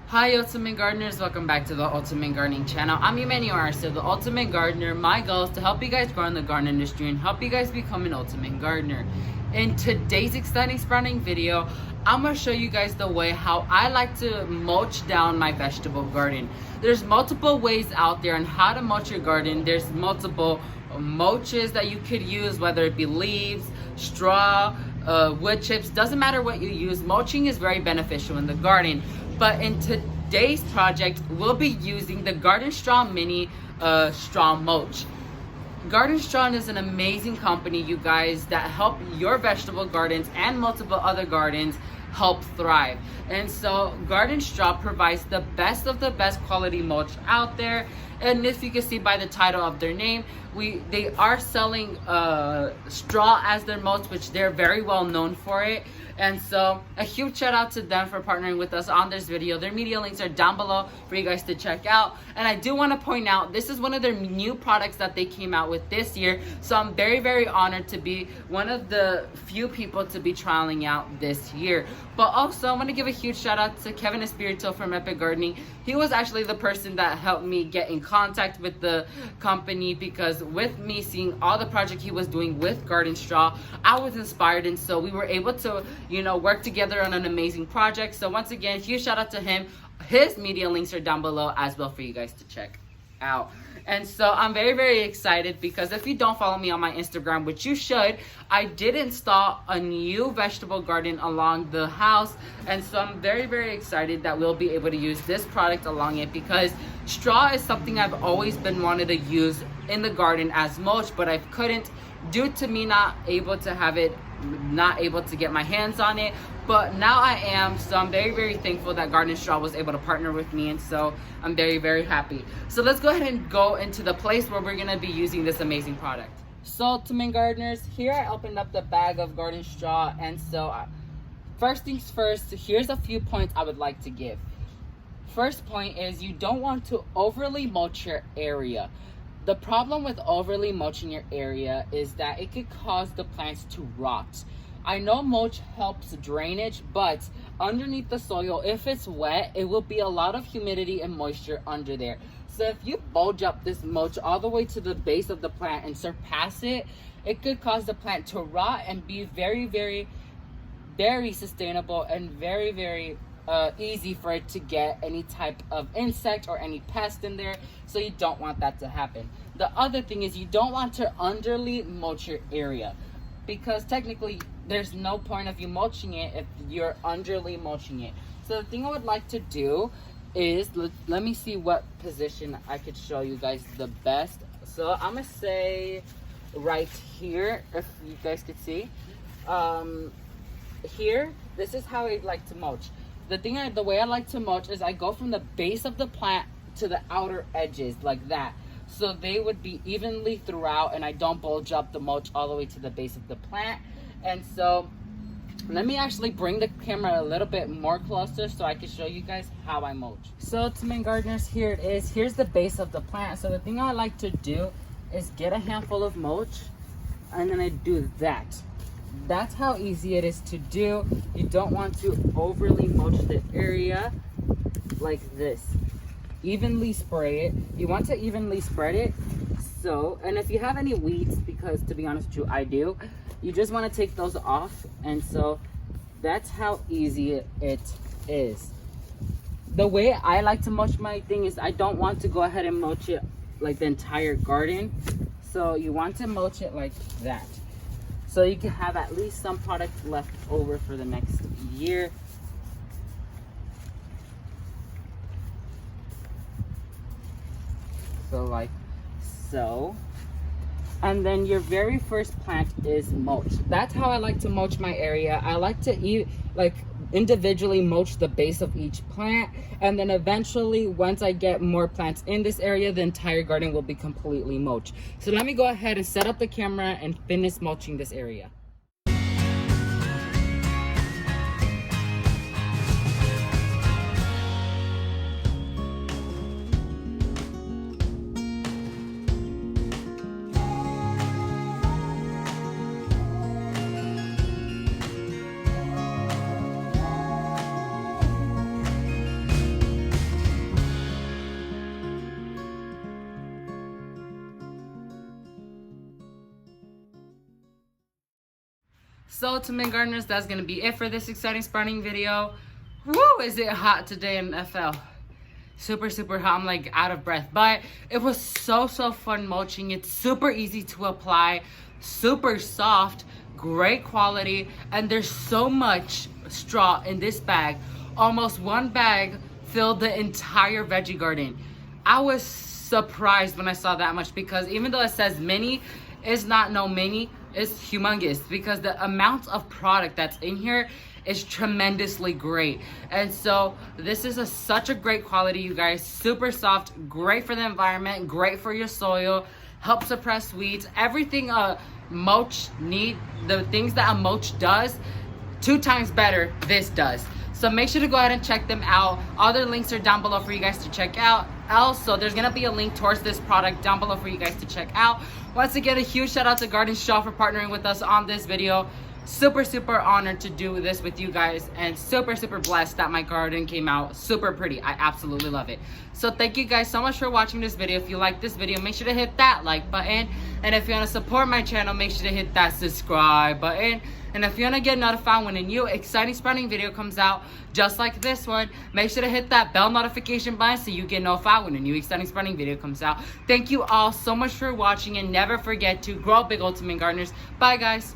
Hi Ultimate Gardeners, welcome back to the Ultimate Gardening channel. I'm Emmanuel Arce, the Ultimate Gardener. My goal is to help you guys grow in the garden industry and help you guys become an Ultimate Gardener. In today's exciting sprouting video, I'm going to show you guys the way how I like to mulch down my vegetable garden. There's multiple ways out there on how to mulch your garden. There's multiple mulches that you could use, whether it be leaves, straw, wood chips, doesn't matter what you use. Mulching is very beneficial in the garden. But in today's project, we'll be using the Garden Straw Mini Straw Mulch. Garden Straw is an amazing company, you guys, that help your vegetable gardens and multiple other gardens help thrive. And so Garden Straw provides the best of the best quality mulch out there. And if you can see by the title of their name, they are selling straw as their mulch, which they're very well known for it. And so a huge shout out to them for partnering with us on this video. Their media links are down below for you guys to check out. And I do want to point out, this is one of their new products that they came out with this year. So I'm very, very honored to be one of the few people to be trialing out this year. But also I want to give a huge shout out to Kevin Espirito from Epic Gardening. He was actually the person that helped me get in contact with the company, because with me seeing all the project he was doing with Garden Straw, I was inspired, and so we were able to work together on an amazing project. So once again, huge shout out to him. His media links are down below as well for you guys to check out. And so I'm very, very excited, because if you don't follow me on my Instagram, which you should, I did install a new vegetable garden along the house. And so I'm very, very excited that we'll be able to use this product along it, because straw is something I've always been wanted to use in the garden as mulch, but I couldn't, due to me not able to have it, not able to get my hands on it. But now I am, so I'm very, very thankful that Garden Straw was able to partner with me, and so I'm very, very happy. So let's go ahead and go into the place where we're gonna be using this amazing product. So Ultimate Gardeners, here I opened up the bag of Garden Straw, and so first things first, here's a few points I would like to give. First point is, you don't want to overly mulch your area. The problem with overly mulching your area is that it could cause the plants to rot. I know mulch helps drainage, but underneath the soil, if it's wet, it will be a lot of humidity and moisture under there. So if you bulge up this mulch all the way to the base of the plant and surpass it, it could cause the plant to rot and be very, very, very sustainable and very, very easy for it to get any type of insect or any pest in there. So you don't want that to happen. The other thing is, you don't want to underly mulch your area, because technically there's no point of you mulching it if you're underly mulching it. So the thing I would like to do is, let me see what position I could show you guys the best. So I'm gonna say right here, if you guys could see. Here, this is how I like to mulch. The way I like to mulch is I go from the base of the plant to the outer edges like that. So they would be evenly throughout, and I don't bulge up the mulch all the way to the base of the plant. And so let me actually bring the camera a little bit more closer so I can show you guys how I mulch. So Ultimate Gardeners, here it is. Here's the base of the plant. So the thing I like to do is get a handful of mulch, and then I do that. That's how easy it is to do. You don't want to overly mulch the area like this. Evenly spray it. You want to evenly spread it. So, and if you have any weeds, because to be honest with you, I do, you just want to take those off. And so that's how easy it is. The way I like to mulch my thing is, I don't want to go ahead and mulch it like the entire garden. So you want to mulch it like that, so you can have at least some product left over for the next year. So like so. And then your very first plant is mulch. That's how I like to mulch my area. I like to individually mulch the base of each plant, and then eventually, once I get more plants in this area, the entire garden will be completely mulched. So let me go ahead and set up the camera and finish mulching this area. So ultimate gardeners, that's gonna be it for this exciting sprouting video. Woo, is it hot today in FL? Super hot. I'm like out of breath, but it was so fun mulching. It's super easy to apply, super soft, great quality, and there's so much straw in this bag. Almost one bag filled the entire veggie garden. I was surprised when I saw that much, because even though it says mini, it's not no mini, it's humongous, because the amount of product that's in here is tremendously great. And so this is such a great quality, you guys. Super soft, great for the environment, great for your soil, help suppress weeds, everything a mulch need, the things that a mulch does, 2 times better this does. So make sure to go ahead and check them out. All their links are down below for you guys to check out. Also, there's gonna be a link towards this product down below for you guys to check out. Once again, a huge shout out to Garden Shaw for partnering with us on this video. Super honored to do this with you guys, and super blessed that my garden came out super pretty. I absolutely love it. So thank you guys so much for watching this video. If you like this video, make sure to hit that like button, and if you want to support my channel, make sure to hit that subscribe button. And if you want to get notified when a new exciting sprouting video comes out just like this one, make sure to hit that bell notification button so you get notified when a new exciting sprouting video comes out. Thank you all so much for watching, and never forget to grow big, ultimate gardeners. Bye guys.